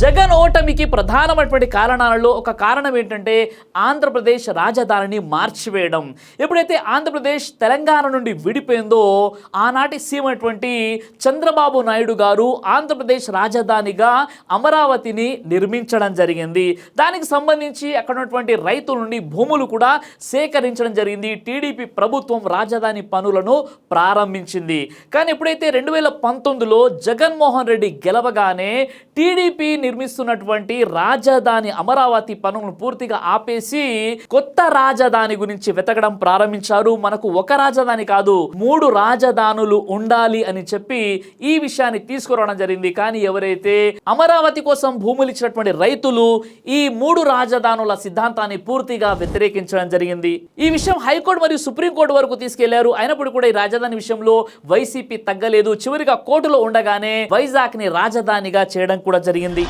జగన్ ఓటమికి ప్రధానమైనటువంటి కారణాలలో ఒక కారణం ఏంటంటే ఆంధ్రప్రదేశ్ రాజధానిని మార్చివేయడం. ఎప్పుడైతే ఆంధ్రప్రదేశ్ తెలంగాణ నుండి విడిపోయిందో ఆనాటి సీఎం అయినటువంటి చంద్రబాబు నాయుడు గారు ఆంధ్రప్రదేశ్ రాజధానిగా అమరావతిని నిర్మించడం జరిగింది. దానికి సంబంధించి అక్కడ ఉన్నటువంటి రైతుల నుండి భూములు కూడా సేకరించడం జరిగింది. టీడీపీ ప్రభుత్వం రాజధాని పనులను ప్రారంభించింది. కానీ ఎప్పుడైతే 2019లో జగన్మోహన్ రెడ్డి గెలవగానే టీడీపీ నిర్మిస్తున్నటువంటి రాజధాని అమరావతి పనులను పూర్తిగా ఆపేసి కొత్త రాజధాని గురించి వెతకడం ప్రారంభించారు. మనకు ఒక రాజధాని కాదు 3 రాజధానులు ఉండాలి అని చెప్పి ఈ విషయాన్ని తీసుకురావడం జరిగింది. కానీ ఎవరైతే అమరావతి కోసం భూములు ఇచ్చినటువంటి రైతులు ఈ 3 రాజధానుల సిద్ధాంతాన్ని పూర్తిగా వ్యతిరేకించడం జరిగింది. ఈ విషయం హైకోర్టు మరియు సుప్రీంకోర్టు వరకు తీసుకెళ్లారు. అయినప్పుడు కూడా ఈ రాజధాని విషయంలో వైసీపీ తగ్గలేదు. చివరిగా కోర్టులో ఉండగానే వైజాగ్ ని రాజధానిగా చేయడం కూడా జరిగింది.